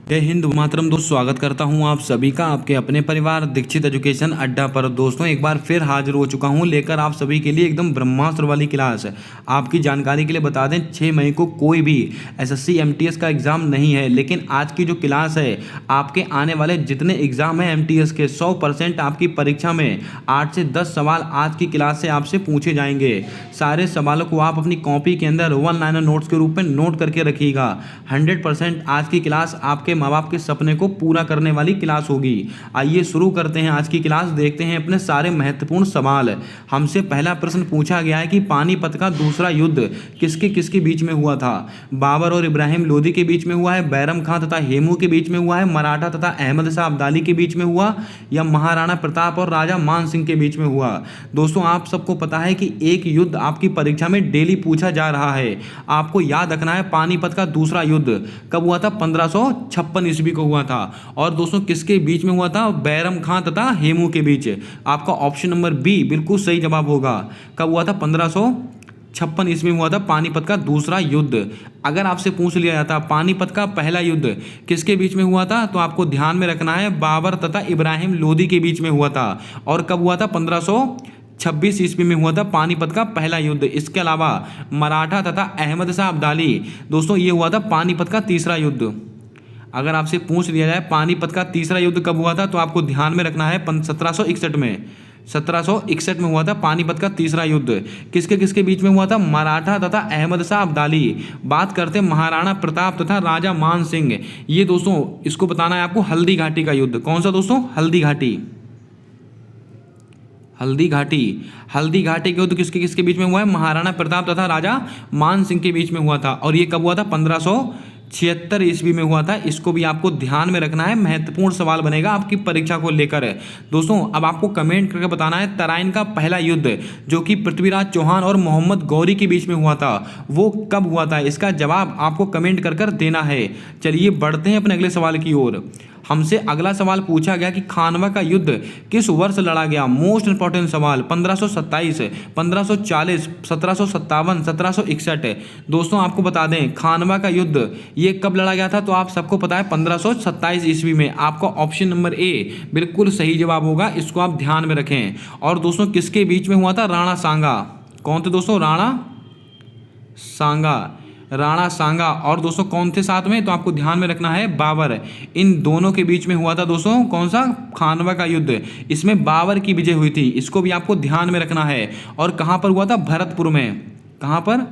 जय हिंद मातरम। दोस्त स्वागत करता हूं आप सभी का आपके अपने परिवार दीक्षित एजुकेशन अड्डा पर। दोस्तों एक बार फिर हाजिर हो चुका हूं लेकर आप सभी के लिए एकदम ब्रह्मास्त्र वाली क्लास। आपकी जानकारी के लिए बता दें 6 मई को कोई भी एसएससी एमटीएस का एग्ज़ाम नहीं है, लेकिन आज की जो क्लास है आपके आने वाले जितने एग्ज़ाम हैं एमटीएस के 100% आपकी परीक्षा में 8 से 10 सवाल आज की क्लास से आपसे पूछे जाएंगे। सारे सवालों को आप अपनी कॉपी के अंदर 1 लाइनर नोट्स के रूप में नोट करके रखिएगा। 100% आज की क्लास आपके माँ बाप के सपने को पूरा करने वाली क्लास होगी। आइए शुरू करते हैं आज की क्लास। देखते हैं अपने सारे महत्वपूर्ण सवाल। हमसे पहला प्रश्न पूछा गया है कि पानीपत का दूसरा युद्ध किसके किसके बीच में हुआ था। बाबर और इब्राहिम लोदी के बीच में हुआ है, बैरम खां तथा हेमू के बीच में हुआ है, मराठा तथा अहमद शाह अब्दाली के बीच में हुआ, या महाराणा प्रताप और राजा मान सिंह के बीच में हुआ। दोस्तों आप सबको पता है कि एक युद्ध आपकी परीक्षा में डेली पूछा जा रहा है। आपको याद रखना है पानीपत का दूसरा युद्ध कब हुआ था। 1556 ईस्वी को हुआ था। और दोस्तों किसके बीच में हुआ था। बैरम खां तथा हेमू के बीच। आपका ऑप्शन नंबर बी बिल्कुल सही जवाब होगा। कब हुआ था। 1556 ईस्वी में हुआ था पानीपत का दूसरा युद्ध। अगर आपसे पूछ लिया जाता पानीपत का पहला युद्ध किसके बीच में हुआ था, तो आपको ध्यान में रखना है बाबर तथा इब्राहिम लोदी के बीच में हुआ था। और कब हुआ था। 1526 ईस्वी में हुआ था पानीपत का पहला युद्ध। इसके अलावा मराठा तथा अहमद शाह अब्दाली, दोस्तों ये हुआ था पानीपत का तीसरा युद्ध। अगर आपसे पूछ लिया जाए पानीपत का तीसरा युद्ध कब हुआ था, तो आपको ध्यान में रखना है 1761 में। 1761 में हुआ था पानीपत का तीसरा युद्ध। किसके किसके बीच में हुआ था। मराठा तथा अहमद शाह अब्दाली। बात करते हैं महाराणा प्रताप तथा राजा मान सिंह। ये दोस्तों इसको बताना है आपको हल्दी घाटी का युद्ध। कौन सा दोस्तों। हल्दी घाटी। हल्दी घाटी। हल्दी घाटी के युद्ध किसके किसके बीच में हुआ है। महाराणा प्रताप तथा राजा मान सिंह के बीच में हुआ था। और ये कब हुआ था। 1576 ईस्वी में हुआ था। इसको भी आपको ध्यान में रखना है, महत्वपूर्ण सवाल बनेगा आपकी परीक्षा को लेकर। दोस्तों अब आपको कमेंट करके बताना है तराइन का पहला युद्ध जो कि पृथ्वीराज चौहान और मोहम्मद गौरी के बीच में हुआ था वो कब हुआ था। इसका जवाब आपको कमेंट कर कर देना है। चलिए बढ़ते हैं अपने अगले सवाल की ओर। हमसे अगला सवाल पूछा गया कि खानवा का युद्ध किस वर्ष लड़ा गया। मोस्ट इंपॉर्टेंट सवाल। 1527, 1540, 1757, 1761। दोस्तों आपको बता दें खानवा का युद्ध ये कब लड़ा गया था, तो आप सबको पता है 1527 ईस्वी में। आपका ऑप्शन नंबर ए बिल्कुल सही जवाब होगा। इसको आप ध्यान में रखें। और दोस्तों किसके बीच में हुआ था। राणा सांगा। कौन थे दोस्तों। राणा सांगा। राणा सांगा और दोस्तों कौन थे साथ में, तो आपको ध्यान में रखना है बाबर। इन दोनों के बीच में हुआ था दोस्तों कौन सा। खानवा का युद्ध। इसमें बाबर की विजय हुई थी। इसको भी आपको ध्यान में रखना है। और कहाँ पर हुआ था। भरतपुर में। कहाँ पर।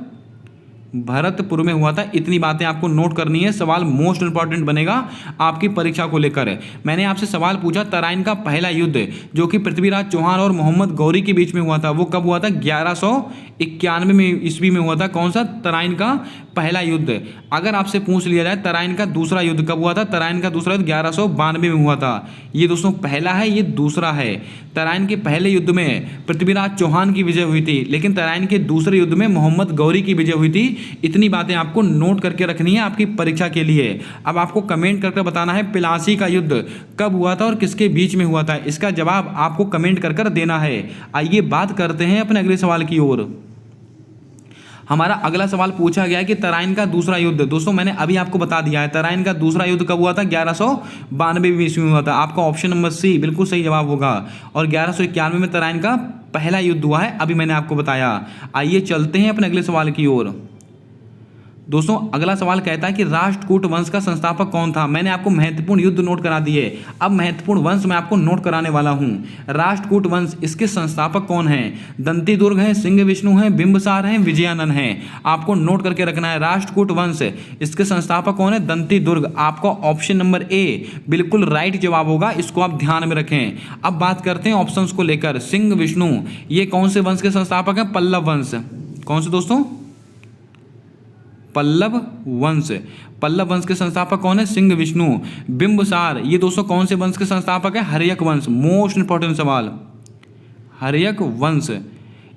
भरतपुर में हुआ था। इतनी बातें आपको नोट करनी है। सवाल मोस्ट इंपॉर्टेंट बनेगा आपकी परीक्षा को लेकर। मैंने आपसे सवाल पूछा तराइन का पहला युद्ध जो कि पृथ्वीराज चौहान और मोहम्मद गौरी के बीच में हुआ था वो कब हुआ था। 1191 में ईस्वी में हुआ था। कौन सा। तराइन का पहला युद्ध। अगर आपसे पूछ लिया जाए तराइन का दूसरा युद्ध कब हुआ था। तराइन का दूसरा युद्ध 1192 में हुआ था। ये दोस्तों पहला है, ये दूसरा है। तराइन के पहले युद्ध में पृथ्वीराज चौहान की विजय हुई थी, लेकिन तराइन के दूसरे युद्ध में मोहम्मद गौरी की विजय हुई थी। इतनी बातें आपको नोट करके रखनी है आपकी परीक्षा के लिए। अब आपको कमेंट करके बताना है प्लासी का युद्ध कब हुआ था और किसके बीच में हुआ था। इसका जवाब आपको कमेंट कर कर देना है। आइए बात करते हैं अपने अगले सवाल की ओर। हमारा अगला सवाल पूछा गया है कि तराइन का दूसरा युद्ध। दोस्तों मैंने अभी आपको बता दिया है तराइन का दूसरा युद्ध कब हुआ था। 1192 ईस्वी में हुआ था। आपका ऑप्शन नंबर सी बिल्कुल सही जवाब होगा। और 1191 में तराइन का पहला युद्ध हुआ है, अभी मैंने आपको बताया। आइए चलते हैं अपने अगले सवाल की ओर। दोस्तों अगला सवाल कहता है कि राष्ट्रकूट वंश का संस्थापक कौन था। मैंने आपको महत्वपूर्ण युद्ध नोट करा दिए, अब महत्वपूर्ण वंश मैं आपको नोट कराने वाला हूं। राष्ट्रकूट वंश इसके संस्थापक कौन हैं। दंती दुर्ग हैं, सिंह विष्णु हैं, बिंबिसार हैं, विजयानंद हैं। आपको नोट करके रखना है राष्ट्रकूट वंश इसके संस्थापक कौन है। दंती दुर्ग। आपका ऑप्शन नंबर ए बिल्कुल राइट जवाब होगा। इसको आप ध्यान में रखें। अब बात करते हैं ऑप्शंस को लेकर। सिंह विष्णु ये कौन से वंश के संस्थापक हैं। पल्लव वंश। कौन से दोस्तों। पल्लव वंश। पल्लव वंश के संस्थापक कौन है। सिंह विष्णु। बिंबिसार ये दोस्तों कौन से वंश के संस्थापक है। हर्यक वंश। मोस्ट इंपॉर्टेंट सवाल। हर्यक वंश।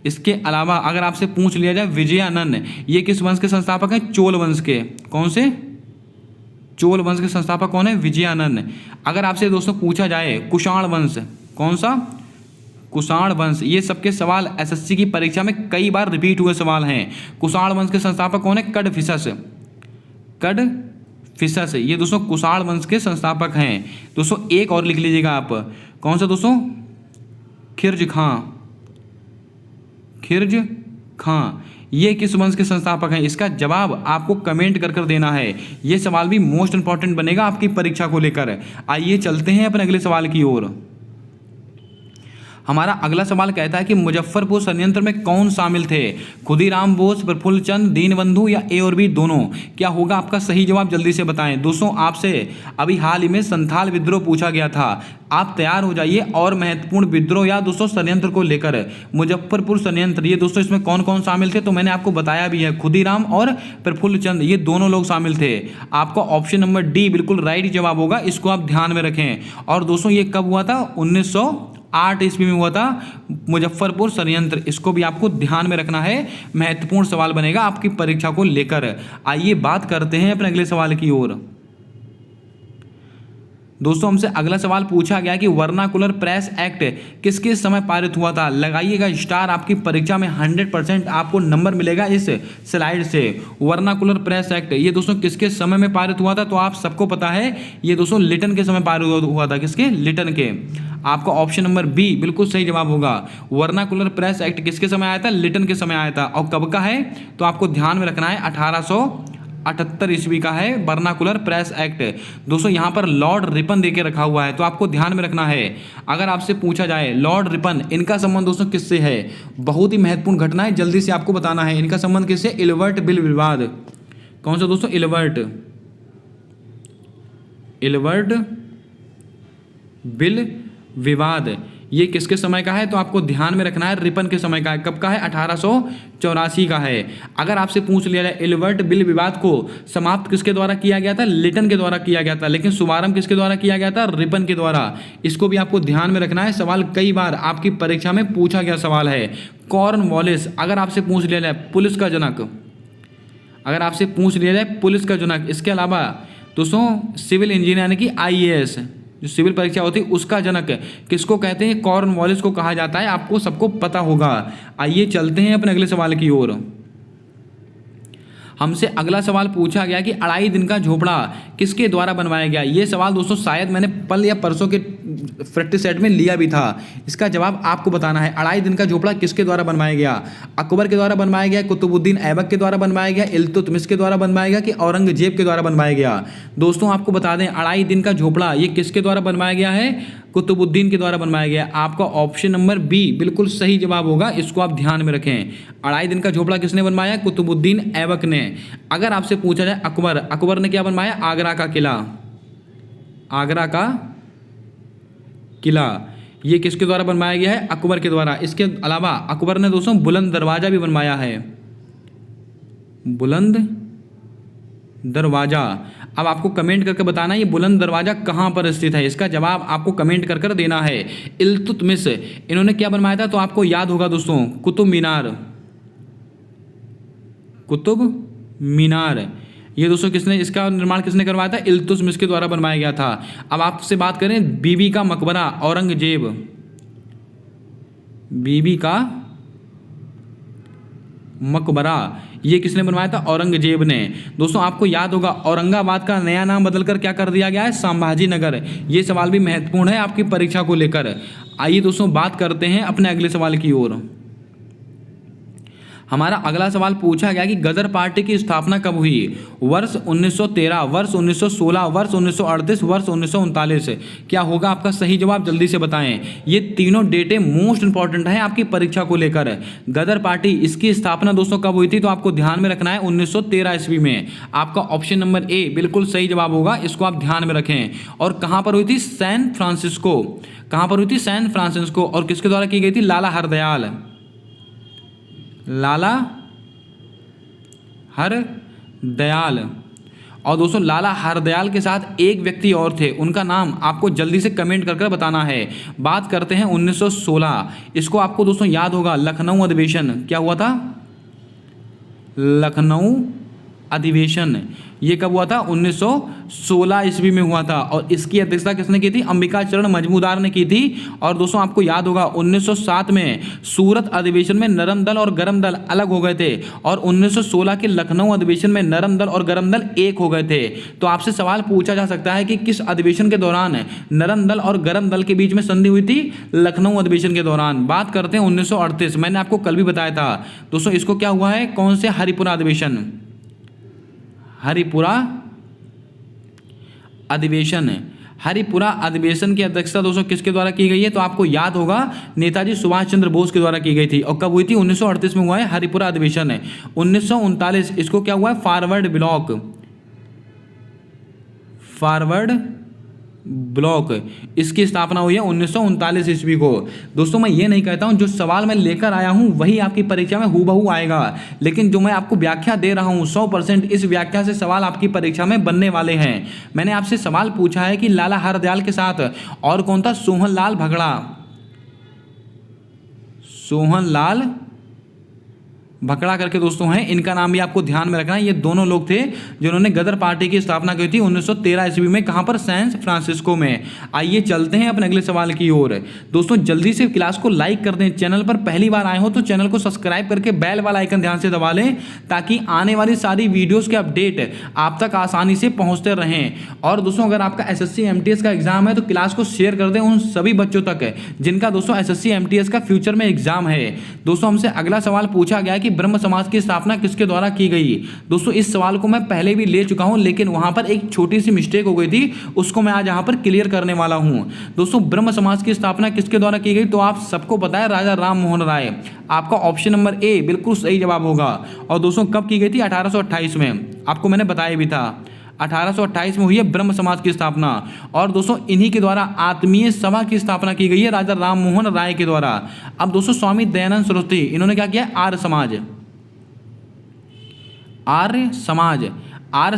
इसके अलावा अगर आपसे पूछ लिया जाए विजयानंद ये किस वंश के संस्थापक हैं। चोल वंश के। कौन से। चोल वंश के संस्थापक कौन है। विजयानंद। अगर आपसे दोस्तों पूछा जाए कुषाण वंश। कौन सा। कुषाण वंश। ये सबके सवाल एसएससी की परीक्षा में कई बार रिपीट हुए सवाल हैं। कुषाण वंश के संस्थापक कौन है। कडफिसस। फिशस, ये दोस्तों कुषाण वंश के संस्थापक हैं। दोस्तों एक और लिख लीजिएगा आप, कौन सा दोस्तों, खिर्ज खां, खिर्ज खां, ये किस वंश के संस्थापक हैं? इसका जवाब आपको कमेंट कर देना है। ये सवाल भी मोस्ट इंपॉर्टेंट बनेगा आपकी परीक्षा को लेकर। आइए चलते हैं अपने अगले सवाल की ओर। हमारा अगला सवाल कहता है कि मुजफ्फरपुर षड्यंत्र में कौन शामिल थे? खुदीराम बोस, प्रफुल्ल चंद्र, दीनबंधु या ए और बी दोनों? क्या होगा आपका सही जवाब, जल्दी से बताएं। दोस्तों आपसे अभी हाल ही में संथाल विद्रोह पूछा गया था, आप तैयार हो जाइए। और महत्वपूर्ण विद्रोह या दोस्तों षड्यंत्र को लेकर मुजफ्फरपुर षड्यंत्र, ये दोस्तों इसमें कौन कौन शामिल थे तो मैंने आपको बताया भी है, खुदीराम और प्रफुल्ल चंद्र, ये दोनों लोग शामिल थे। आपका ऑप्शन नंबर डी बिल्कुल राइट जवाब होगा, इसको आप ध्यान में रखें। और दोस्तों ये कब हुआ था? 1908 ईस्वी में हुआ था मुजफ्फरपुर षड्यंत्र, इसको भी आपको ध्यान में रखना है, महत्वपूर्ण सवाल बनेगा आपकी परीक्षा को लेकर। आइए बात करते हैं अपने अगले सवाल की ओर। दोस्तों हमसे अगला सवाल पूछा गया कि वर्नाकुलर प्रेस एक्ट किसके समय पारित हुआ था? लगाइएगा स्टार, आपकी परीक्षा में 100% आपको नंबर मिलेगा इस स्लाइड से। वर्नाकुलर प्रेस एक्ट ये दोस्तों किसके समय में पारित हुआ था? तो आप सबको पता है, ये दोस्तों लिटन के समय पारित हुआ था। किसके? लिटन के। आपका ऑप्शन नंबर बी बिल्कुल सही जवाब होगा। वर्नाकुलर प्रेस एक्ट किसके समय आया था? लिटन के समय आया था। और कब का है तो आपको ध्यान में रखना है, 1878 ईस्वी का है वर्नाकुलर प्रेस एक्ट। दोस्तों यहाँ पर लॉर्ड रिपन देके रखा हुआ है, तो आपको ध्यान में रखना है। अगर आपसे पूछा जाए लॉर्ड रिपन, इनका संबंध दोस्तों किससे है? बहुत ही महत्वपूर्ण घटना है, जल्दी से आपको बताना है। इनका संबंध किससे? इल्बर्ट बिल विवाद। कौन सा दोस्तों? इल्बर्ट बिल विवाद, ये किसके समय का है? तो आपको ध्यान में रखना है, रिपन के समय का है। कब का है? 1884 का है। अगर आपसे पूछ लिया जाए इल्बर्ट बिल विवाद को समाप्त किसके द्वारा किया गया था? लिटन के द्वारा किया गया था। लेकिन शुभारंभ किसके द्वारा किया गया था? रिपन के द्वारा। इसको भी आपको ध्यान में रखना है, सवाल कई बार आपकी परीक्षा में पूछा गया सवाल है। कॉर्नवालिस, अगर आपसे पूछ लिया जाए पुलिस का जनक, अगर आपसे पूछ लिया जाए पुलिस का जनक, इसके अलावा दोस्तों सिविल इंजीनियर यानी कि IAS जो सिविल परीक्षा होती है उसका जनक किसको कहते हैं? कॉर्नवालिस को कहा जाता है, आपको सबको पता होगा। आइए चलते हैं अपने अगले सवाल की ओर। हमसे अगला सवाल पूछा गया कि अढ़ाई दिन का झोपड़ा किसके द्वारा बनवाया गया? ये सवाल दोस्तों शायद मैंने कल या परसों के प्रैक्टिस सेट में लिया भी था। इसका जवाब आपको बताना है, अढ़ाई दिन का झोपड़ा किसके द्वारा बनवाया गया? अकबर के द्वारा बनवाया गया, कुतुबुद्दीन ऐबक के द्वारा बनवाया गया, इल्तुतमिश के द्वारा बनवाया गया कि औरंगजेब के द्वारा बनवाया गया? दोस्तों आपको बता दें, अढ़ाई दिन का झोपड़ा ये किसके द्वारा बनवाया गया है? कुतुबुद्दीन के द्वारा बनवाया गया। आपका ऑप्शन नंबर बी बिल्कुल सही जवाब होगा, इसको आप ध्यान में रखें। अढ़ाई दिन का झोपड़ा किसने बनवाया? कुतुबुद्दीन ऐबक ने। अगर आपसे पूछा जाए अकबर ने क्या बनवाया? आगरा का किला, आगरा का किला ये किसके द्वारा बनवाया गया है? अकबर के द्वारा। इसके अलावा अकबर ने दोस्तों बुलंद दरवाजा भी बनवाया है, बुलंद दरवाजा। अब आपको कमेंट करके बताना है ये बुलंद दरवाजा कहाँ पर स्थित है, इसका जवाब आपको कमेंट कर देना है। इल्तुतमिश इन्होंने क्या बनवाया था? तो आपको याद होगा दोस्तों, कुतुब मीनार, कुतुब मीनार ये दोस्तों किसने, इसका निर्माण किसने करवाया था? इल्तुतमिश के द्वारा बनवाया गया था। अब आपसे बात करें बीबी का मकबरा, औरंगजेब, बीबी का मकबरा ये किसने बनवाया था? औरंगजेब ने। दोस्तों आपको याद होगा औरंगाबाद का नया नाम बदलकर क्या कर दिया गया है? संभाजी नगर। ये सवाल भी महत्वपूर्ण है आपकी परीक्षा को लेकर। आइए दोस्तों बात करते हैं अपने अगले सवाल की ओर। हमारा अगला सवाल पूछा गया कि गदर पार्टी की स्थापना कब हुई? वर्ष 1913, वर्ष 1916, वर्ष 1938, वर्ष 1939। क्या होगा आपका सही जवाब, जल्दी से बताएं। ये तीनों डेटें मोस्ट इंपॉर्टेंट हैं आपकी परीक्षा को लेकर। गदर पार्टी इसकी स्थापना दोस्तों कब हुई थी? तो आपको ध्यान में रखना है 1913 ईस्वी में। आपका ऑप्शन नंबर ए बिल्कुल सही जवाब होगा, इसको आप ध्यान में रखें। और कहाँ पर हुई थी? San Francisco. कहाँ पर हुई थी? San Francisco. और किसके द्वारा की गई थी? लाला हरदयाल, लाला हरदयाल। और दोस्तों लाला हरदयाल के साथ एक व्यक्ति और थे, उनका नाम आपको जल्दी से कमेंट कर बताना है। बात करते हैं 1916, इसको आपको दोस्तों याद होगा, लखनऊ अधिवेशन। क्या हुआ था? लखनऊ अधिवेशन। ये कब हुआ था? 1916 ईस्वी में हुआ था। और इसकी अध्यक्षता किसने की थी? अंबिका चरण मजमूदार ने की थी। और दोस्तों आपको याद होगा 1907 में सूरत अधिवेशन में नरम दल और गरम दल अलग हो गए थे, और 1916 के लखनऊ अधिवेशन में नरम दल और गरम दल एक हो गए थे। तो आपसे सवाल पूछा जा सकता है कि किस अधिवेशन के दौरान नरम दल और गरम दल के बीच में संधि हुई थी? लखनऊ अधिवेशन के दौरान। बात करते हैं 1938, मैंने आपको कल भी बताया था दोस्तों, इसको क्या हुआ है? कौन से? हरिपुरा अधिवेशन। हरिपुरा अधिवेशन। हरिपुरा अधिवेशन की अध्यक्षता दोस्तों किसके द्वारा की गई है? तो आपको याद होगा नेताजी सुभाष चंद्र बोस के द्वारा की गई थी। और कब हुई थी? 1938 में हुआ है हरिपुरा अधिवेशन। 1939 इसको क्या हुआ है? फॉरवर्ड ब्लॉक इसकी स्थापना हुई है 1939 ईस्वी को। दोस्तों मैं ये नहीं कहता हूँ जो सवाल मैं लेकर आया हूँ वही आपकी परीक्षा में हूबहू आएगा, लेकिन जो मैं आपको व्याख्या दे रहा हूँ 100% इस व्याख्या से सवाल आपकी परीक्षा में बनने वाले हैं। मैंने आपसे सवाल पूछा है कि लाला हरदयाल के साथ और कौन था? सोहनलाल भकड़ा करके दोस्तों हैं, इनका नाम भी आपको ध्यान में रखना है। ये दोनों लोग थे जिन्होंने गदर पार्टी की स्थापना की थी 1913 ईस्वी में। कहां पर? सैन फ्रांसिस्को में। आइए चलते हैं अपने अगले सवाल की ओर। दोस्तों जल्दी से क्लास को लाइक कर दें, चैनल पर पहली बार आए हो तो चैनल को सब्सक्राइब करके बेल वाला आइकन ध्यान से दबा लें, ताकि आने वाली सारी वीडियोज़ के अपडेट आप तक आसानी से पहुँचते रहें। और दोस्तों अगर आपका SSC MTS का एग्जाम है तो क्लास को शेयर कर दें उन सभी बच्चों तक जिनका दोस्तों SSC MTS का फ्यूचर में एग्जाम है। दोस्तों हमसे अगला सवाल पूछा गया कि ब्रह्म समाज की स्थापना किसके द्वारा की गई? दोस्तों इस सवाल को मैं पहले भी ले चुका हूं, लेकिन वहां पर एक छोटी सी मिस्टेक हो गई थी, उसको मैं आज यहां पर क्लियर करने वाला हूं। दोस्तों ब्रह्म समाज की स्थापना किसके द्वारा की गई? तो आप सबको पता है राजा राम मोहन राय। आपका ऑप्शन नंबर ए बिल्कुल सही जवाब होगा। और दोस्तों कब की गई थी? 1828 में। आपको मैंने बताया भी था 1828 में हुई है ब्रह्म समाज की स्थापना। और दोस्तों इन्हीं के द्वारा आत्मीय सभा की स्थापना की गई है राजा राम मोहन राय के द्वारा। अब दोस्तों स्वामी दयानंद सरस्वती इन्होंने क्या किया? आर्य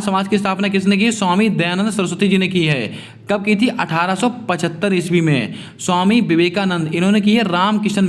समाज की स्थापना किसने की? स्वामी दयानंद सरस्वती जी ने की है। कब की थी? 1875 ईस्वी में। स्वामी विवेकानंद इन्होंने की है रामकृष्ण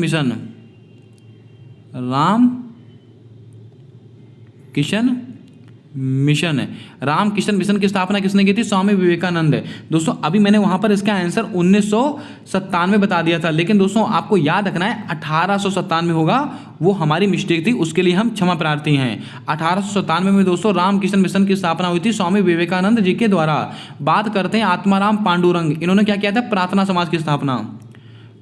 मिशन की स्थापना किसने की थी? स्वामी विवेकानंद। दोस्तों अभी मैंने वहां पर इसका आंसर 1997 बता दिया था, लेकिन दोस्तों आपको याद रखना है 1897 होगा, वो हमारी मिस्टेक थी, उसके लिए हम क्षमा प्रार्थी हैं। 1897 में दोस्तों रामकृष्ण मिशन की स्थापना हुई थी स्वामी विवेकानंद जी के द्वारा। बात करते हैं आत्माराम पांडुरंग, इन्होंने क्या किया था? प्रार्थना समाज की स्थापना।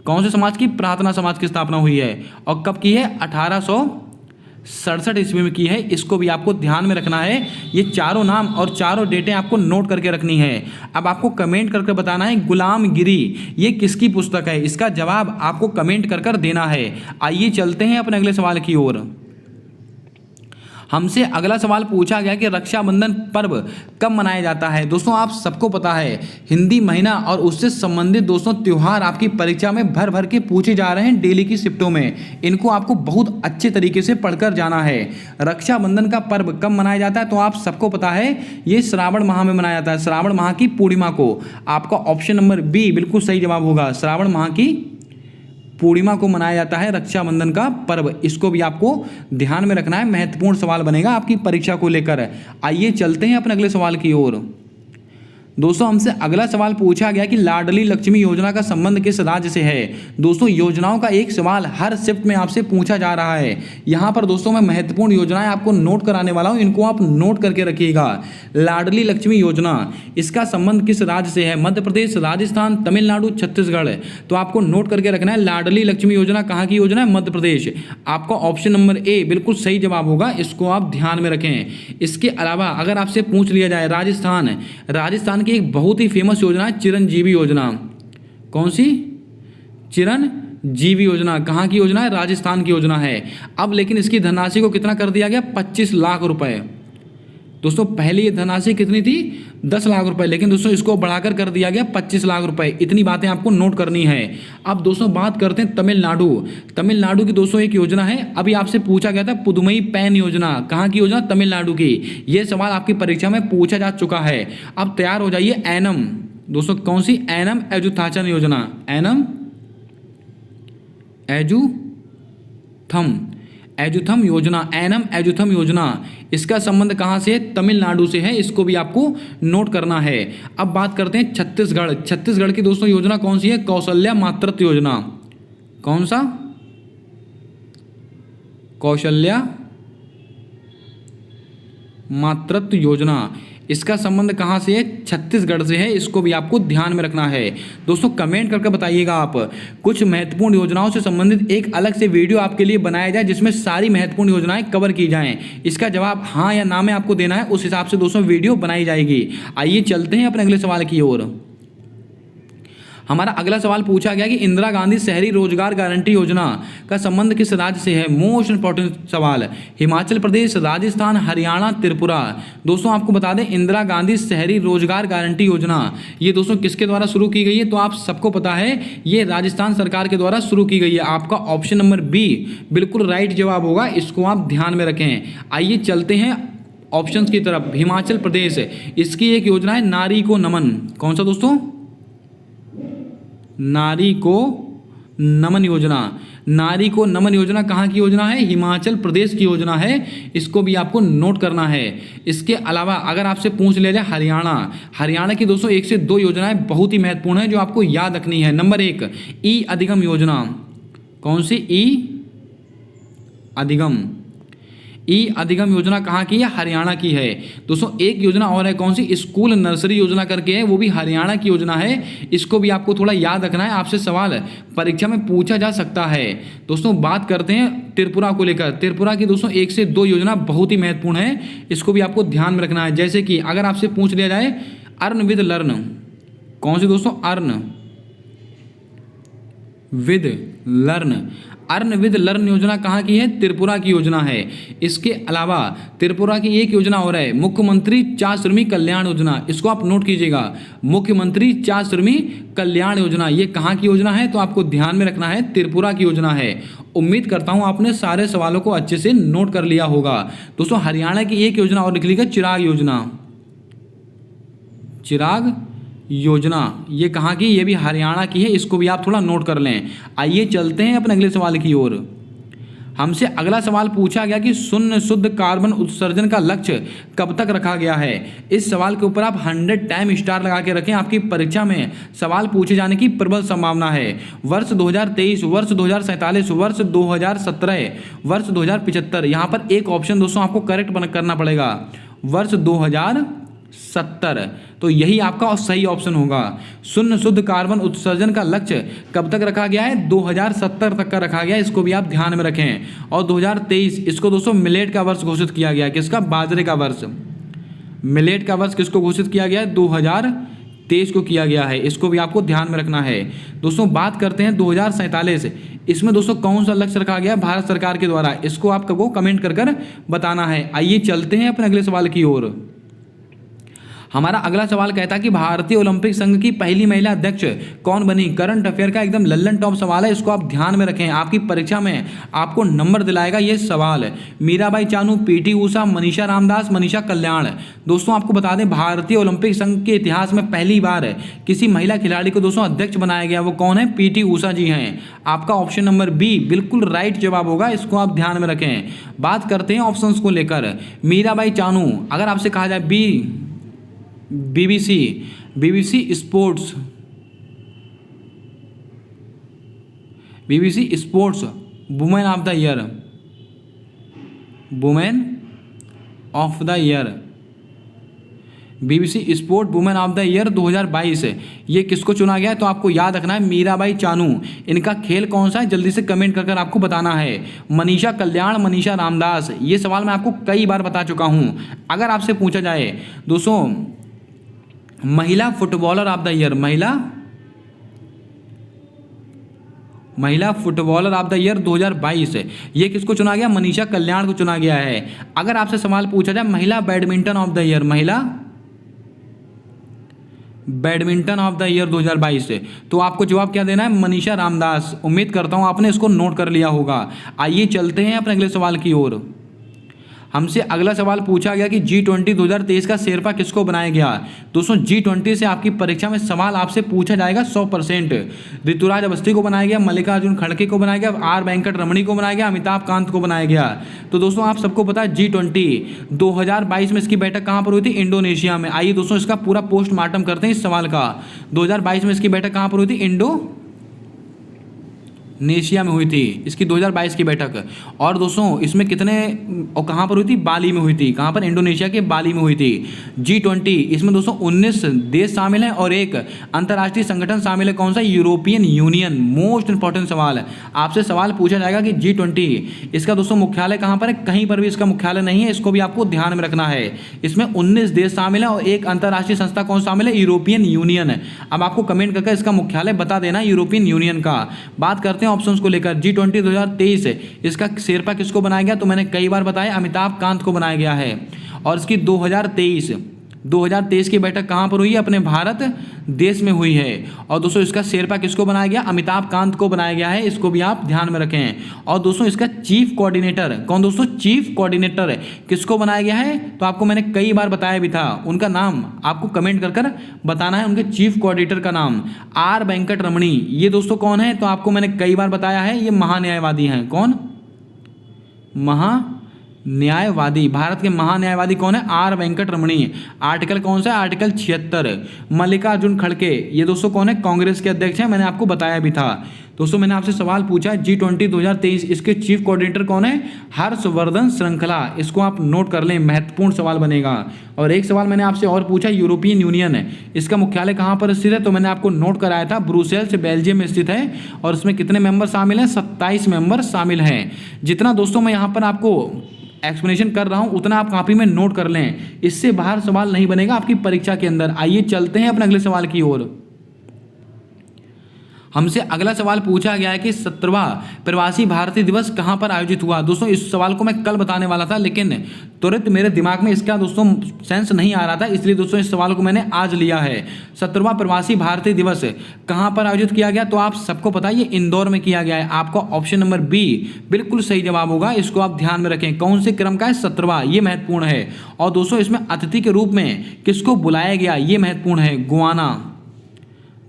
कौन से समाज की? प्रार्थना समाज की स्थापना हुई है। और कब की है? 1867 ईस्वी में की है। इसको भी आपको ध्यान में रखना है। ये चारों नाम और चारों डेटें आपको नोट करके रखनी है। अब आपको कमेंट करके बताना है गुलामगिरी ये किसकी पुस्तक है? इसका जवाब आपको कमेंट कर देना है। आइए चलते हैं अपने अगले सवाल की ओर। हमसे अगला सवाल पूछा गया कि रक्षाबंधन पर्व कब मनाया जाता है? दोस्तों आप सबको पता है हिंदी महीना और उससे संबंधित दोस्तों त्यौहार आपकी परीक्षा में भर भर के पूछे जा रहे हैं डेली की शिफ्टों में। इनको आपको बहुत अच्छे तरीके से पढ़कर जाना है। रक्षाबंधन का पर्व कब मनाया जाता है? तो आप सबको पता है ये श्रावण माह में मनाया जाता है, श्रावण माह की पूर्णिमा को। आपका ऑप्शन नंबर बी बिल्कुल सही जवाब होगा। श्रावण माह की पूर्णिमा को मनाया जाता है रक्षाबंधन का पर्व। इसको भी आपको ध्यान में रखना है, महत्वपूर्ण सवाल बनेगा आपकी परीक्षा को लेकर। आइए चलते हैं अपने अगले सवाल की ओर। दोस्तों हमसे अगला सवाल पूछा गया कि लाडली लक्ष्मी योजना का संबंध किस राज्य से है? दोस्तों योजनाओं का एक सवाल हर शिफ्ट में आपसे पूछा जा रहा है। यहाँ पर दोस्तों मैं महत्वपूर्ण योजनाएं आपको नोट कराने वाला हूँ, इनको आप नोट करके रखिएगा। लाडली लक्ष्मी योजना इसका संबंध किस राज्य से है? मध्य प्रदेश, राजस्थान, तमिलनाडु, छत्तीसगढ़। तो आपको नोट करके रखना है लाडली लक्ष्मी योजना कहाँ की योजना है? मध्य प्रदेश। आपका ऑप्शन नंबर ए बिल्कुल सही जवाब होगा, इसको आप ध्यान में रखें। इसके अलावा अगर आपसे पूछ लिया जाए राजस्थान की एक बहुत ही फेमस योजना है चिरंजीवी योजना। कौन सी? चिरंजीवी योजना कहाँ की योजना है? राजस्थान की योजना है। अब लेकिन इसकी धनराशि को कितना कर दिया गया? 25 लाख रुपए। दोस्तों पहले ये धनराशि कितनी थी? 10 लाख रुपए, लेकिन दोस्तों इसको बढ़ाकर कर दिया गया 25 लाख रुपए। इतनी बातें आपको नोट करनी है। अब दोस्तों बात करते हैं तमिलनाडु की दोस्तों एक योजना है। अभी आपसे पूछा गया था पुदुमई पैन योजना, कहाँ की योजना? तमिलनाडु की। ये सवाल आपकी परीक्षा में पूछा जा चुका है। अब तैयार हो जाइए। एनम दोस्तों कौन सी? एनम एजुथाचन योजना। एजुथम योजना, एनम एजुथम योजना, इसका संबंध कहाँ से है? तमिलनाडु से है। इसको भी आपको नोट करना है। अब बात करते हैं छत्तीसगढ़। छत्तीसगढ़ की दोस्तों योजना कौन सी है? कौशल्या मातृत्व योजना। कौन सा? कौशल्या मातृत्व योजना। इसका संबंध कहाँ से है? छत्तीसगढ़ से है। इसको भी आपको ध्यान में रखना है। दोस्तों कमेंट करके बताइएगा आप, कुछ महत्वपूर्ण योजनाओं से संबंधित एक अलग से वीडियो आपके लिए बनाया जाए जिसमें सारी महत्वपूर्ण योजनाएं कवर की जाएं। इसका जवाब हाँ या ना में आपको देना है, उस हिसाब से दोस्तों वीडियो बनाई जाएगी। आइए चलते हैं अपने अगले सवाल की ओर। हमारा अगला सवाल पूछा गया कि इंदिरा गांधी शहरी रोजगार गारंटी योजना का संबंध किस राज्य से है? मोस्ट इंपॉर्टेंट सवाल। हिमाचल प्रदेश, राजस्थान, हरियाणा, त्रिपुरा। दोस्तों आपको बता दें इंदिरा गांधी शहरी रोजगार गारंटी योजना ये दोस्तों किसके द्वारा शुरू की गई है? तो आप सबको पता है ये राजस्थान सरकार के द्वारा शुरू की गई है। आपका ऑप्शन नंबर बी बिल्कुल राइट जवाब होगा, इसको आप ध्यान में रखें। आइए चलते हैं ऑप्शंस की तरफ। हिमाचल प्रदेश, इसकी एक योजना है नारी को नमन। कौन सा दोस्तों? नारी को नमन योजना। नारी को नमन योजना कहाँ की योजना है? हिमाचल प्रदेश की योजना है। इसको भी आपको नोट करना है। इसके अलावा अगर आपसे पूछ लिया जाए हरियाणा की दोस्तों 1 से 2 योजनाएं बहुत ही महत्वपूर्ण है जो आपको याद रखनी है। नंबर 1 ई अधिगम योजना। कौन सी? ई अधिगम। ई अधिगम योजना कहाँ की है? हरियाणा की है। दोस्तों एक योजना और है, कौन सी? स्कूल नर्सरी योजना करके है, वो भी हरियाणा की योजना है। इसको भी आपको थोड़ा याद रखना है, आपसे सवाल परीक्षा में पूछा जा सकता है। दोस्तों बात करते हैं त्रिपुरा को लेकर। त्रिपुरा की दोस्तों 1 से 2 योजना बहुत ही महत्वपूर्ण है, इसको भी आपको ध्यान में रखना है। जैसे कि अगर आपसे पूछ लिया जाए अर्न विद लर्न। कौन सी दोस्तों? Earn with learn. Earn with learn योजना कहाँ की है? त्रिपुरा की योजना है। इसके अलावा त्रिपुरा की एक योजना और है, मुख्यमंत्री चा श्रमिक कल्याण योजना। इसको आप नोट कीजिएगा, मुख्यमंत्री चा श्रमिक कल्याण योजना। ये कहाँ की योजना है? तो आपको ध्यान में रखना है, त्रिपुरा की योजना है। उम्मीद करता हूँ आपने सारे सवालों को अच्छे से नोट कर लिया होगा। दोस्तों हरियाणा की एक योजना और लिख लीजिएगा, चिराग योजना। चिराग योजना ये कहाँ की? ये भी हरियाणा की है। इसको भी आप थोड़ा नोट कर लें। आइए चलते हैं अपने अगले सवाल की ओर। हमसे अगला सवाल पूछा गया कि शून्य शुद्ध कार्बन उत्सर्जन का लक्ष्य कब तक रखा गया है? इस सवाल के ऊपर आप 100 टाइम स्टार लगा के रखें। आपकी परीक्षा में सवाल पूछे जाने की प्रबल संभावना है। वर्ष 2023, वर्ष 2047, वर्ष 2017, वर्ष 2075। यहाँ पर एक ऑप्शन दोस्तों आपको करेक्ट करना पड़ेगा, वर्ष 2070। तो यही आपका सही ऑप्शन होगा। शून्य शुद्ध कार्बन उत्सर्जन का लक्ष्य कब तक रखा गया है? 2070 तक का रखा गया है। इसको भी आप ध्यान में रखें। और 2023 इसको दोस्तों मिलेट का वर्ष घोषित किया गया है। किसका? बाजरे का वर्ष। मिलेट का वर्ष किसको घोषित किया गया है? 2023 को किया गया है। इसको भी आपको ध्यान में रखना है। दोस्तों बात करते हैं 2047। इसमें दोस्तों कौन सा लक्ष्य रखा गया भारत सरकार के द्वारा? इसको आपको कमेंट कर बताना है। आइए चलते हैं अपने अगले सवाल की ओर। हमारा अगला सवाल कहता है कि भारतीय ओलंपिक संघ की पहली महिला अध्यक्ष कौन बनी? करंट अफेयर का एकदम लल्लन टॉप सवाल है, इसको आप ध्यान में रखें। आपकी परीक्षा में आपको नंबर दिलाएगा ये सवाल। मीराबाई चानू, पीटी ऊषा, मनीषा रामदास, मनीषा कल्याण। दोस्तों आपको बता दें भारतीय ओलंपिक संघ के इतिहास में पहली बार किसी महिला खिलाड़ी को दोस्तों अध्यक्ष बनाया गया। वो कौन है? पीटी ऊषा जी हैं। आपका ऑप्शन नंबर बी बिल्कुल राइट जवाब होगा, इसको आप ध्यान में रखें। बात करते हैं ऑप्शंस को लेकर। मीराबाई चानू, अगर आपसे कहा जाए BBC sports, BBC sports women of the year, women of the year, BBC sport women of the year 2022। ये किसको चुना गया है? तो आपको याद रखना है मीराबाई चानू। इनका खेल कौन सा है? जल्दी से कमेंट कर आपको बताना है। मनीषा कल्याण, मनीषा रामदास। ये सवाल मैं आपको कई बार बता चुका हूँ। अगर आपसे पूछा जाए दोस्तों महिला फुटबॉलर ऑफ द ईयर, महिला फुटबॉलर ऑफ द ईयर 2022, ये किसको चुना गया? मनीषा कल्याण को चुना गया है। अगर आपसे सवाल पूछा जाए महिला बैडमिंटन ऑफ द ईयर, महिला बैडमिंटन ऑफ द ईयर 2022, तो आपको जवाब क्या देना है? मनीषा रामदास। उम्मीद करता हूं आपने इसको नोट कर लिया होगा। आइए चलते हैं अपने अगले सवाल की ओर। हमसे अगला सवाल पूछा गया कि G20 2023 का शेरपा किसको बनाया गया। दोस्तों G20 से आपकी परीक्षा में सवाल आपसे पूछा जाएगा 100%। ऋतुराज अवस्थी को बनाया गया, मल्लिकार्जुन खड़गे को बनाया गया, आर वेंकट रमणी को बनाया गया, अमिताभ कांत को बनाया गया। तो दोस्तों आप सबको पता है G20 2022 में इसकी बैठक कहाँ पर हुई थी, इंडोनेशिया में। आइए दोस्तों इसका पूरा पोस्टमार्टम करते हैं इस सवाल का। 2022 में इसकी बैठक कहाँ पर हुई थी, इंडोनेशिया में हुई थी इसकी 2022 की बैठक। और दोस्तों इसमें कितने और कहाँ पर हुई थी, बाली में हुई थी। कहाँ पर, इंडोनेशिया के बाली में हुई थी। G20 इसमें दोस्तों 19 देश शामिल हैं और एक अंतर्राष्ट्रीय संगठन शामिल है। कौन सा, यूरोपियन यूनियन। मोस्ट इंपॉर्टेंट सवाल है, आपसे सवाल पूछा जाएगा कि G20 इसका दोस्तों मुख्यालय कहाँ पर है। कहीं पर भी इसका मुख्यालय नहीं है, इसको भी आपको ध्यान में रखना है। इसमें 19 देश शामिल है और एक अंतर्राष्ट्रीय संस्था कौन शामिल है, यूरोपियन यूनियन। अब आपको कमेंट करके इसका मुख्यालय बता देना यूरोपियन यूनियन का। बात करते हैं ऑप्शंस को लेकर। G20 2023 इसका शेरपा किसको बनाया गया, तो मैंने कई बार बताया अमिताभ कांत को बनाया गया है। और इसकी 2023 की बैठक कहाँ पर हुई है, अपने भारत देश में हुई है। और दोस्तों इसका शेरपा किसको बनाया गया, अमिताभ कांत को बनाया गया है। इसको भी आप ध्यान में रखें। और दोस्तों इसका चीफ कोऑर्डिनेटर कौन, दोस्तों चीफ कोऑर्डिनेटर किसको बनाया गया है, तो आपको मैंने कई बार बताया भी था। उनका नाम आपको कमेंट कर बताना है, उनके चीफ कोऑर्डिनेटर का नाम आर वेंकट रमणी। ये दोस्तों कौन है, तो आपको मैंने कई बार बताया है, ये महान्यायवादी हैं। कौन, न्यायवादी, भारत के महान्यायवादी कौन है, आर वेंकट रमणी। आर्टिकल कौन सा है, आर्टिकल 76। मल्लिकार्जुन खड़गे ये दोस्तों कौन है, कांग्रेस के अध्यक्ष हैं, मैंने आपको बताया भी था। दोस्तों मैंने आपसे सवाल पूछा G20 2023 इसके चीफ कोऑर्डिनेटर कौन है, हर्षवर्धन श्रृंखला। इसको आप नोट कर लें, महत्वपूर्ण सवाल बनेगा। और एक सवाल मैंने आपसे और पूछा, यूरोपियन यूनियन है इसका मुख्यालय कहाँ पर स्थित है, तो मैंने आपको नोट कराया था ब्रुसेल्स बेल्जियम में स्थित है। और इसमें कितने मेंबर शामिल हैं, 27 मेंबर शामिल हैं। जितना दोस्तों मैं यहाँ पर आपको एक्सप्लेनेशन कर रहा हूं उतना आप कॉपी में नोट कर लें, इससे बाहर सवाल नहीं बनेगा आपकी परीक्षा के अंदर। आइए चलते हैं अपने अगले सवाल की ओर। हमसे अगला सवाल पूछा गया है कि 17वां प्रवासी भारतीय दिवस कहां पर आयोजित हुआ। दोस्तों इस सवाल को मैं कल बताने वाला था, लेकिन तुरंत मेरे दिमाग में इसका दोस्तों सेंस नहीं आ रहा था, इसलिए दोस्तों इस सवाल को मैंने आज लिया है। 17वां प्रवासी भारतीय दिवस कहां पर आयोजित किया गया, तो आप सबको पता है ये इंदौर में किया गया है। आपका ऑप्शन नंबर बी बिल्कुल सही जवाब होगा, इसको आप ध्यान में रखें। कौन से क्रम का है, 17वां, ये महत्वपूर्ण है। और दोस्तों इसमें अतिथि के रूप में किसको बुलाया गया, ये महत्वपूर्ण है, गुआना।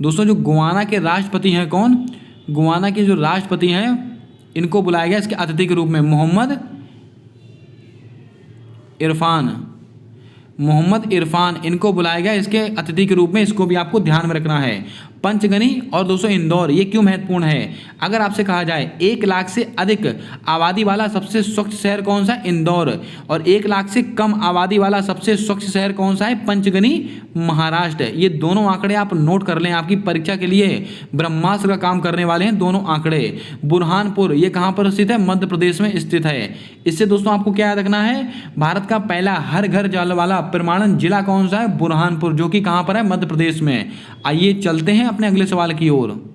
दोस्तों जो गुआना के राष्ट्रपति हैं, कौन, गुआना के जो राष्ट्रपति हैं इनको बुलाया गया इसके अतिथि के रूप में, मोहम्मद इरफान इनको बुलाया गया इसके अतिथि के रूप में। इसको भी आपको ध्यान में रखना है। पंचगनी और दोस्तों इंदौर, ये क्यों महत्वपूर्ण है। अगर आपसे कहा जाए 1 लाख से अधिक आबादी वाला सबसे स्वच्छ शहर कौन सा, इंदौर। और 1 लाख से कम आबादी वाला सबसे स्वच्छ शहर कौन सा है, पंचगनी, महाराष्ट्र। ये दोनों आंकड़े आप नोट कर लें, आपकी परीक्षा के लिए ब्रह्मास्त्र का काम करने वाले हैं दोनों आंकड़े। बुरहानपुर ये कहाँ पर स्थित है, मध्य प्रदेश में स्थित है। इससे दोस्तों आपको क्या याद रखना है, भारत का पहला हर घर जल वाला प्रमाणन जिला कौन सा है, बुरहानपुर, जो कि कहाँ पर है, मध्य प्रदेश में। आइए चलते हैं अपने अगले सवाल की ओर।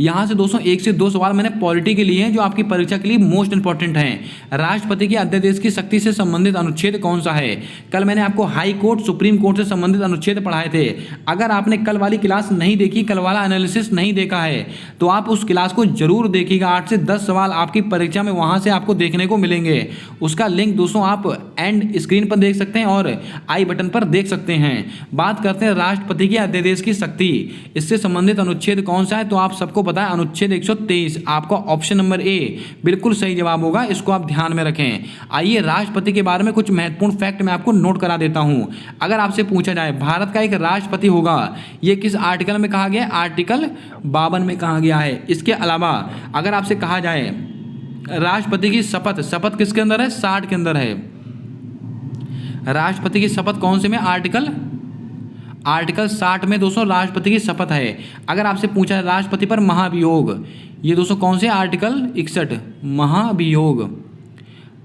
यहाँ से दोस्तों 1 से 2 सवाल मैंने पॉलिटी के लिए हैं जो आपकी परीक्षा के लिए मोस्ट इंपॉर्टेंट हैं। राष्ट्रपति के अध्यादेश की शक्ति से संबंधित अनुच्छेद कौन सा है। कल मैंने आपको हाई कोर्ट सुप्रीम कोर्ट से संबंधित अनुच्छेद पढ़ाए थे। अगर आपने कल वाली क्लास नहीं देखी, कल वाला एनालिसिस नहीं देखा है, तो आप उस क्लास को जरूर देखिएगा। 8 से 10 सवाल आपकी परीक्षा में वहाँ से आपको देखने को मिलेंगे। उसका लिंक दोस्तों आप एंड स्क्रीन पर देख सकते हैं और आई बटन पर देख सकते हैं। बात करते हैं राष्ट्रपति के अध्यादेश की शक्ति, इससे संबंधित अनुच्छेद कौन सा है, तो आप सबको पता है अनुच्छेद 123। आपका ऑप्शन नंबर ए बिल्कुल सही जवाब होगा, इसको आप ध्यान में रखें। आइए राष्ट्रपति के बारे में कुछ महत्वपूर्ण फैक्ट मैं आपको नोट करा देता हूं। अगर आपसे पूछा जाए भारत का एक राष्ट्रपति होगा, ये किस आर्टिकल में कहा गया है, आर्टिकल 52 में कहा गया है। इसके अलावा अगर आपसे कहा जाए राष्ट्रपति की शपथ किसके अंदर है, 60 के अंदर है। राष्ट्रपति की शपथ कौन से में, आर्टिकल 60 में दोस्तों राष्ट्रपति की शपथ है। अगर आपसे पूछा है राष्ट्रपति पर महाभियोग, ये दोस्तों कौन से, आर्टिकल 61, महाभियोग।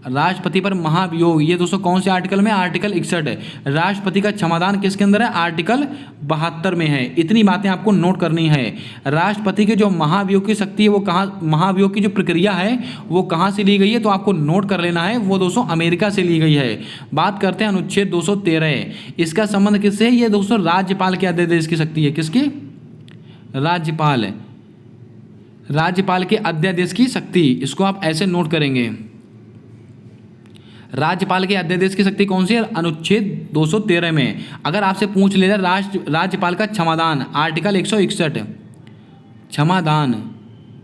राष्ट्रपति पर महाभियोग ये दोस्तों कौन से आर्टिकल में, आर्टिकल 61 है। राष्ट्रपति का क्षमादान किसके अंदर है, आर्टिकल 72 में है। इतनी बातें आपको नोट करनी है। राष्ट्रपति के जो महाभियोग की शक्ति है वो कहाँ, महाभियोग की जो प्रक्रिया है वो कहाँ से ली गई है, तो आपको नोट कर लेना है, वो दोस्तों अमेरिका से ली गई है। बात करते हैं अनुच्छेद 213, इसका संबंध किससे है, ये दोस्तों राज्यपाल के अध्यादेश की शक्ति है। किसकी, राज्यपाल के अध्यादेश की शक्ति। इसको आप ऐसे नोट करेंगे। राज्यपाल के अध्यादेश की शक्ति कौन सी है? अनुच्छेद 213 में। अगर आपसे पूछ लिया जाए राज्यपाल का क्षमादान, आर्टिकल 161, क्षमादान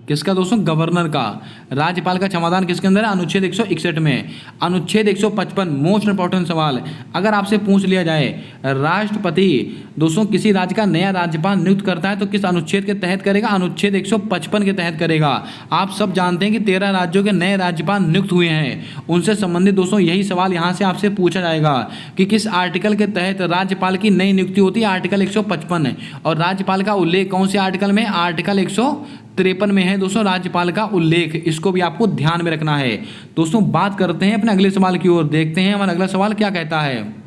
किसका दोस्तों? गवर्नर का। राज्यपाल का क्षमादान किसके अंदर है? अनुच्छेद 161 में। अनुच्छेद 155 मोस्ट इंपॉर्टेंट सवाल, अगर आपसे पूछ लिया जाए राष्ट्रपति दोस्तों किसी राज्य का नया राज्यपाल नियुक्त करता है तो किस अनुच्छेद के तहत करेगा? अनुच्छेद 155 के तहत करेगा। आप सब जानते हैं कि 13 राज्यों के नए राज्यपाल नियुक्त हुए हैं, उनसे संबंधित दोस्तों यही सवाल यहाँ से आपसे पूछा जाएगा कि किस आर्टिकल के तहत राज्यपाल की नई नियुक्ति होती है? आर्टिकल 155। और राज्यपाल का उल्लेख कौन से आर्टिकल में? आर्टिकल 153 में है दोस्तों राज्यपाल का उल्लेख। इसको भी आपको ध्यान में रखना है। दोस्तों बात करते हैं अपने अगले सवाल की ओर, देखते हैं हमारा अगला सवाल क्या कहता है।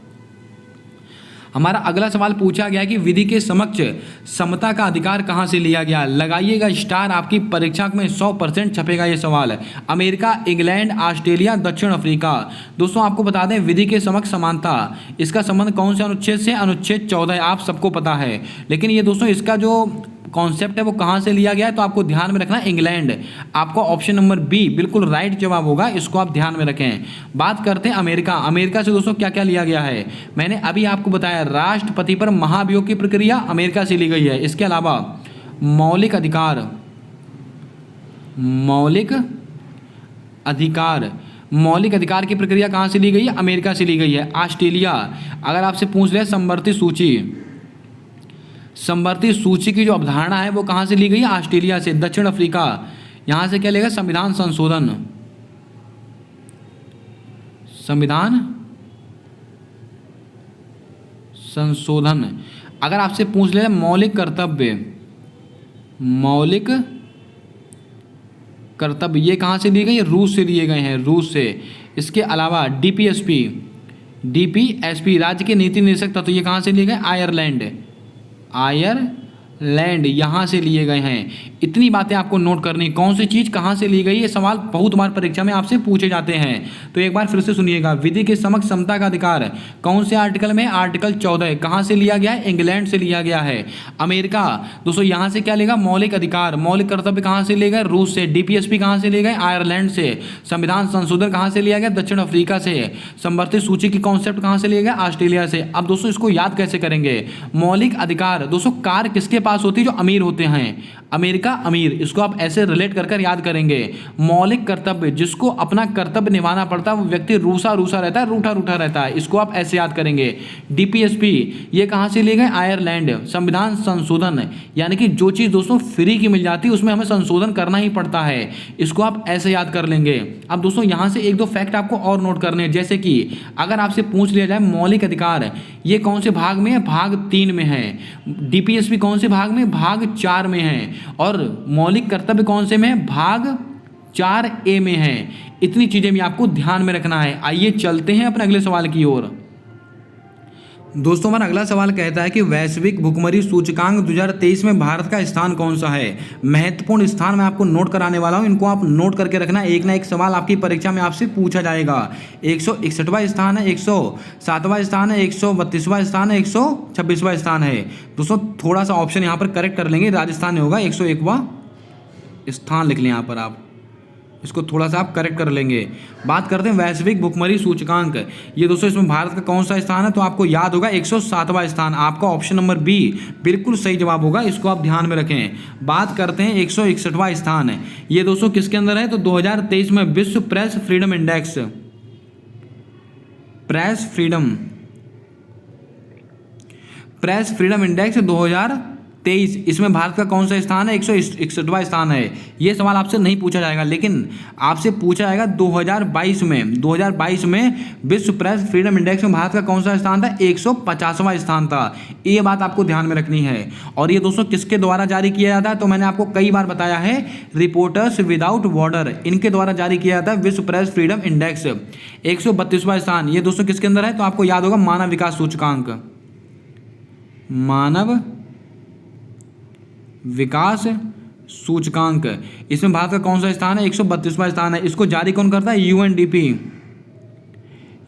हमारा अगला सवाल पूछा गया कि विधि के समक्ष समता का अधिकार कहां से लिया गया? लगाइएगा स्टार, आपकी परीक्षा में 100% छपेगा ये सवाल। अमेरिका, इंग्लैंड, ऑस्ट्रेलिया, दक्षिण अफ्रीका। दोस्तों आपको बता दें विधि के समक्ष समानता, इसका संबंध कौन से अनुच्छेद से? अनुच्छेद 14, आप सबको पता है। लेकिन ये दोस्तों इसका जो कॉन्सेप्ट है वो कहाँ से लिया गया है? तो आपको ध्यान में रखना इंग्लैंड। आपका ऑप्शन नंबर बी बिल्कुल राइट जवाब होगा, इसको आप ध्यान में रखें। बात करते हैं अमेरिका। अमेरिका से दोस्तों क्या क्या लिया गया है? मैंने अभी आपको बताया राष्ट्रपति पर महाभियोग की प्रक्रिया अमेरिका से ली गई है। इसके अलावा मौलिक अधिकार की प्रक्रिया कहाँ से ली गई है? अमेरिका से ली गई है। ऑस्ट्रेलिया, अगर आपसे पूछ ले समवर्ती सूची की जो अवधारणा है वो कहाँ से ली गई है? ऑस्ट्रेलिया से। दक्षिण अफ्रीका, यहाँ से क्या लेगा? संविधान संशोधन। अगर आपसे पूछ ले मौलिक कर्तव्य ये कहाँ से लिए गए? रूस से लिए गए हैं, रूस से। इसके अलावा डीपीएसपी राज्य के नीति निर्देशक तत्व ये कहाँ से लिए गए? आयरलैंड यहाँ से लिए गए हैं। इतनी बातें आपको नोट करनी, कौन सी चीज़ कहाँ से ली गई, ये सवाल बहुत बार परीक्षा में आपसे पूछे जाते हैं। तो एक बार फिर से सुनिएगा, विधि के समक्ष समता का अधिकार कौन से आर्टिकल में? आर्टिकल 14। कहाँ से लिया गया है? इंग्लैंड से लिया गया है। अमेरिका दोस्तों यहाँ से क्या लेगा? मौलिक अधिकार, मौलिक कर्तव्य कहाँ से लिए गए? रूस से। डीपीएसपी कहाँ से लिए गए? आयरलैंड से। संविधान संशोधन कहाँ से लिया गया? दक्षिण अफ्रीका से। संवर्ती सूची की कॉन्सेप्ट कहाँ से लिया गया? ऑस्ट्रेलिया से। अब दोस्तों इसको याद कैसे करेंगे? मौलिक अधिकार दोस्तों कार किसके पास होती है? जो अमीर होते हैं। अमेरिका अमीर, इसको आप ऐसे रिलेट कर याद करेंगे। मौलिक कर्तव्य, जिसको अपना कर्तव्य निभाना पड़ता है वो व्यक्ति रूसा रहता है, रूठा रहता है, इसको आप ऐसे याद करेंगे। डीपीएसपी ये कहाँ से लिए गए? आयरलैंड। संविधान संशोधन यानी कि जो चीज़ दोस्तों फ्री की मिल जाती है उसमें हमें संशोधन करना ही पड़ता है, इसको आप ऐसे याद कर लेंगे। अब दोस्तों यहाँ से एक दो फैक्ट आपको और नोट करने हैं, जैसे कि अगर आपसे पूछ लिया जाए मौलिक अधिकार ये कौन से भाग में है? भाग 3 में है। डीपीएसपी कौन से भाग में? भाग 4 में है। और मौलिक कर्तव्य कौन से में है? भाग 4A में है। इतनी चीजें भी आपको ध्यान में रखना है। आइए चलते हैं अपने अगले सवाल की ओर। दोस्तों हमारा अगला सवाल कहता है कि वैश्विक भुखमरी सूचकांक 2023 में भारत का स्थान कौन सा है? महत्वपूर्ण स्थान मैं आपको नोट कराने वाला हूं, इनको आप नोट करके रखना। एक ना एक सवाल आपकी परीक्षा में आपसे पूछा जाएगा। 161वां स्थान है, 107वां स्थान है, 132वां स्थान है, 126वां स्थान है। दोस्तों थोड़ा सा ऑप्शन यहाँ पर करेक्ट कर लेंगे, राजस्थान में होगा। 101वां स्थान लिख लें यहाँ पर, आप इसको थोड़ा सा आप करेक्ट कर लेंगे। बात करते हैं वैश्विक भुखमरी सूचकांक, ये दोस्तों इसमें भारत का कौन सा स्थान है? तो आपको याद होगा 107वां स्थान। आपका ऑप्शन नंबर बी बिल्कुल सही जवाब होगा, इसको आप ध्यान में रखें। बात करते हैं 161वां स्थान है, ये दोस्तों किसके अंदर है? तो 2023 में विश्व प्रेस फ्रीडम इंडेक्स 2023, इसमें भारत का कौन सा स्थान है? 161वां स्थान है। ये सवाल आपसे नहीं पूछा जाएगा, लेकिन आपसे पूछा जाएगा 2022 में विश्व प्रेस फ्रीडम इंडेक्स में भारत का कौन सा स्थान था? 150वां स्थान था। ये बात आपको ध्यान में रखनी है। और ये दोस्तों किसके द्वारा जारी किया जाता है? तो मैंने आपको कई बार बताया है, रिपोर्टर्स विदाउट बॉर्डर, इनके द्वारा जारी किया जाता है विश्व प्रेस फ्रीडम इंडेक्स। 132वां स्थान ये दोस्तों किसके अंदर है? तो आपको याद होगा मानव विकास सूचकांक, मानव विकास सूचकांक। इसमें भारत का कौन सा स्थान है? 132वां स्थान है। इसको जारी कौन करता है? UNDP,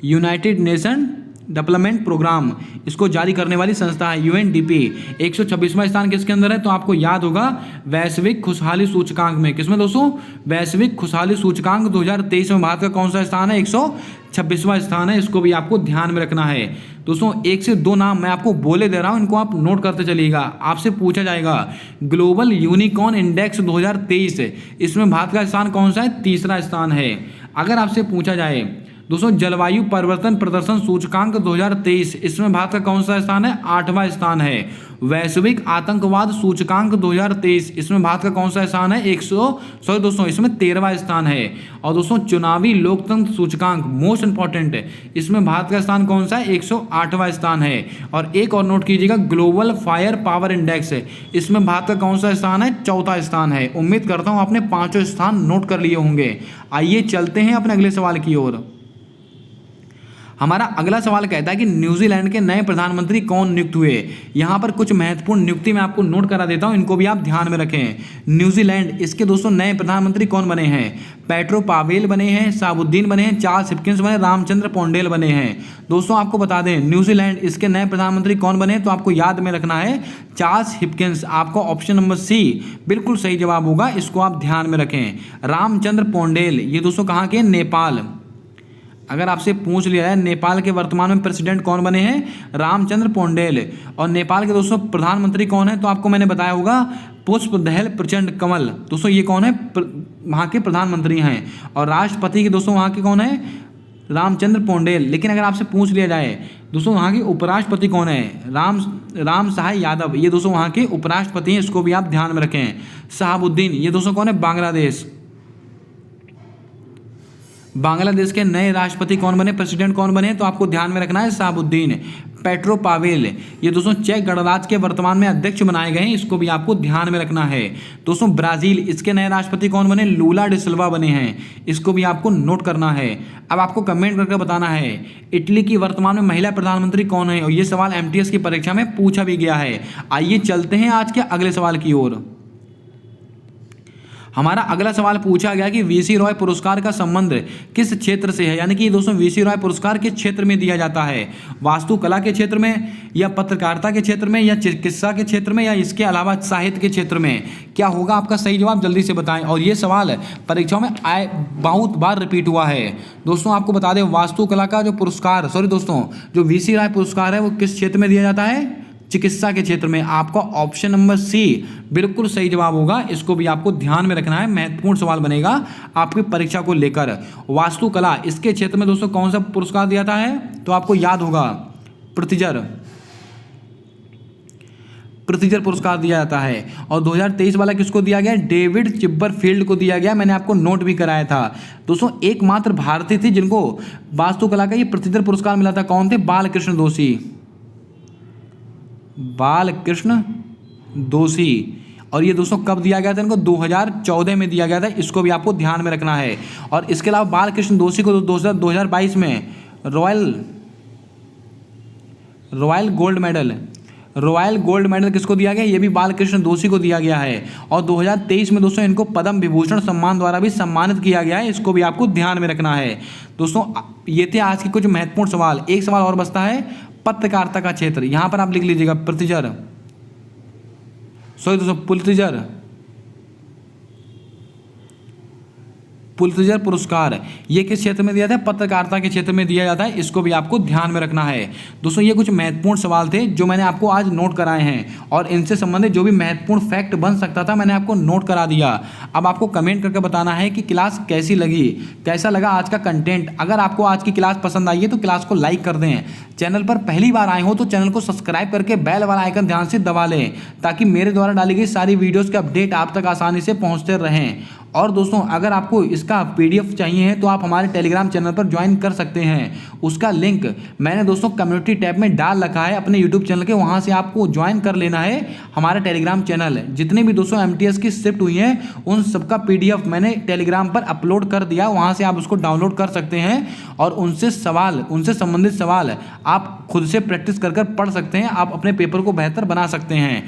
United Nation Development Programme, इसको जारी करने वाली संस्था है यूएनडीपी। 126वां स्थान किसके अंदर है? तो आपको याद होगा वैश्विक खुशहाली सूचकांक में। किसमें दोस्तों? वैश्विक खुशहाली सूचकांक 2023 में भारत का कौन सा स्थान है? 126वां स्थान है। इसको भी आपको ध्यान में रखना है दोस्तों। 1 से 2 नाम मैं आपको बोले दे रहा हूं, इनको आप नोट करते चलिएगा। आपसे पूछा जाएगा ग्लोबल यूनिकॉर्न इंडेक्स 2023, इसमें भारत का स्थान कौन सा है? तीसरा स्थान है। अगर आपसे पूछा जाए दोस्तों जलवायु परिवर्तन प्रदर्शन सूचकांक 2023, इसमें भारत का कौन सा स्थान है? 8वां स्थान है। वैश्विक आतंकवाद सूचकांक 2023, इसमें भारत का कौन सा स्थान है? इसमें 13वां स्थान है। और दोस्तों चुनावी लोकतंत्र सूचकांक मोस्ट इंपॉर्टेंट है, इसमें भारत का स्थान कौन सा है? 108वां स्थान है। और एक और नोट कीजिएगा ग्लोबल फायर पावर इंडेक्स है, इसमें भारत का कौन सा स्थान है? 4था स्थान है। उम्मीद करता हूं आपने 5 स्थान नोट कर लिए होंगे। आइए चलते हैं अपने अगले सवाल की ओर। हमारा अगला सवाल कहता है कि न्यूजीलैंड के नए प्रधानमंत्री कौन नियुक्त हुए? यहाँ पर कुछ महत्वपूर्ण नियुक्ति मैं आपको नोट करा देता हूँ, इनको भी आप ध्यान में रखें। न्यूजीलैंड, इसके दोस्तों नए प्रधानमंत्री कौन बने हैं? पेट्रो पावेल बने हैं, शाहबुद्दीन बने हैं, चार्ल्स हिपकिंस बने, रामचंद्र पौंडेल बने हैं। दोस्तों आपको बता दें न्यूजीलैंड इसके नए प्रधानमंत्री कौन बने? तो आपको याद में रखना है चार्ल्स हिपकिंस। आपको ऑप्शन नंबर सी बिल्कुल सही जवाब होगा, इसको आप ध्यान में रखें। रामचंद्र पौंडेल, ये दोस्तों कहाँ के? नेपाल। अगर आपसे पूछ लिया है नेपाल के वर्तमान में प्रेसिडेंट कौन बने हैं? रामचंद्र पौंडेल। और नेपाल के दोस्तों प्रधानमंत्री कौन है? तो आपको मैंने बताया होगा पुष्पदहल प्रचंड कमल। दोस्तों ये कौन है? वहाँ के प्रधानमंत्री हैं। और राष्ट्रपति के दोस्तों वहाँ के कौन है? रामचंद्र पौंडेल। लेकिन अगर आपसे पूछ लिया जाए दोस्तों वहाँ के उपराष्ट्रपति कौन है? राम सहाय यादव, ये दोस्तों वहाँ के उपराष्ट्रपति हैं, इसको भी आप ध्यान में रखें। शाहबुद्दीन, ये दोस्तों कौन है? बांग्लादेश। बांग्लादेश के नए राष्ट्रपति कौन बने? प्रेसिडेंट कौन बने? तो आपको ध्यान में रखना है शाहबुद्दीन। पेट्रो पावेल, ये दोस्तों चेक गणराज्य के वर्तमान में अध्यक्ष बनाए गए हैं, इसको भी आपको ध्यान में रखना है। दोस्तों ब्राजील, इसके नए राष्ट्रपति कौन बने? लूला डी सिल्वा बने हैं, इसको भी आपको नोट करना है। अब आपको कमेंट करके बताना है इटली की वर्तमान में महिला प्रधानमंत्री कौन है? और ये सवाल एमटीएस की परीक्षा में पूछा भी गया है। आइए चलते हैं आज के अगले सवाल की ओर। हमारा अगला सवाल पूछा गया कि वीसी रॉय पुरस्कार का संबंध किस क्षेत्र से है? यानी कि दोस्तों वीसी रॉय पुरस्कार किस क्षेत्र में दिया जाता है? वास्तुकला के क्षेत्र में, या पत्रकारिता के क्षेत्र में, या चिकित्सा के क्षेत्र में, या इसके अलावा साहित्य के क्षेत्र में? क्या होगा आपका सही जवाब? जल्दी से बताएं। और ये सवाल परीक्षाओं में बहुत बार रिपीट हुआ है। दोस्तों आपको बता दें वास्तुकला का जो पुरस्कार, जो वीसी रॉय पुरस्कार है वो किस क्षेत्र में दिया जाता है? चिकित्सा के क्षेत्र में। आपका ऑप्शन नंबर सी बिल्कुल सही जवाब होगा, इसको भी आपको ध्यान में रखना है। महत्वपूर्ण सवाल बनेगा आपकी परीक्षा को लेकर। वास्तुकला, इसके क्षेत्र में दोस्तों कौन सा पुरस्कार दिया जाता है? तो आपको याद होगा प्रित्जर पुरस्कार दिया जाता है। और 2023 वाला किसको दिया गया? डेविड चिपरफील्ड को दिया गया। मैंने आपको नोट भी कराया था। दोस्तों एकमात्र भारतीय थे जिनको वास्तुकला का ये प्रित्जर पुरस्कार मिला था। कौन थे? बालकृष्ण दोषी। और ये दोस्तों कब दिया गया था इनको? 2014 में दिया गया था, इसको भी आपको ध्यान में रखना है। और इसके अलावा बालकृष्ण दोषी को 2022 में रॉयल गोल्ड मेडल किसको दिया गया? ये भी बालकृष्ण दोषी को दिया गया है। और 2023 में दोस्तों इनको पद्म विभूषण सम्मान द्वारा भी सम्मानित किया गया है, इसको भी आपको ध्यान में रखना है। दोस्तों ये थे आज के कुछ महत्वपूर्ण सवाल। एक सवाल और बचता है पत्रकारिता का क्षेत्र। यहां पर आप लिख लीजिएगा पुलित्जर पुरस्कार, ये किस क्षेत्र में दिया था? पत्रकारिता के क्षेत्र में दिया जाता है, इसको भी आपको ध्यान में रखना है। दोस्तों ये कुछ महत्वपूर्ण सवाल थे जो मैंने आपको आज नोट कराए हैं, और इनसे संबंधित जो भी महत्वपूर्ण फैक्ट बन सकता था मैंने आपको नोट करा दिया। अब आपको कमेंट करके बताना है कि क्लास कैसी लगी, कैसा लगा आज का कंटेंट। अगर आपको आज की क्लास पसंद आई है तो क्लास को लाइक कर दें। चैनल पर पहली बार आए हो तो चैनल को सब्सक्राइब करके बेल वाला आइकन ध्यान से दबा लें, ताकि मेरे द्वारा डाली गई सारी वीडियोज़ के अपडेट आप तक आसानी से पहुँचते रहें। और दोस्तों अगर आपको इसका PDF चाहिए है तो आप हमारे टेलीग्राम चैनल पर ज्वाइन कर सकते हैं। उसका लिंक मैंने दोस्तों कम्युनिटी टैब में डाल रखा है अपने YouTube चैनल के, वहां से आपको ज्वाइन कर लेना है हमारा टेलीग्राम चैनल। जितने भी दोस्तों MTS की शिफ्ट हुई हैं उन सबका PDF मैंने टेलीग्राम पर अपलोड कर दिया, वहां से आप उसको डाउनलोड कर सकते हैं और उनसे संबंधित सवाल आप खुद से प्रैक्टिस कर पढ़ सकते हैं। आप अपने पेपर को बेहतर बना सकते हैं।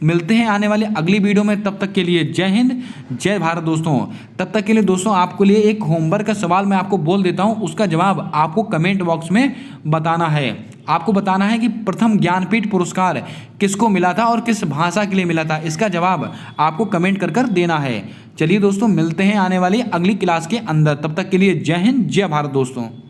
मिलते हैं आने वाले अगली वीडियो में, तब तक के लिए जय हिंद जय भारत दोस्तों। तब तक के लिए दोस्तों आपके लिए एक होमवर्क का सवाल मैं आपको बोल देता हूं, उसका जवाब आपको कमेंट बॉक्स में बताना है। आपको बताना है कि प्रथम ज्ञानपीठ पुरस्कार किसको मिला था और किस भाषा के लिए मिला था। इसका जवाब आपको कमेंट कर कर देना है। चलिए दोस्तों, मिलते हैं आने वाली अगली क्लास के अंदर। तब तक के लिए जय हिंद, जय भारत दोस्तों।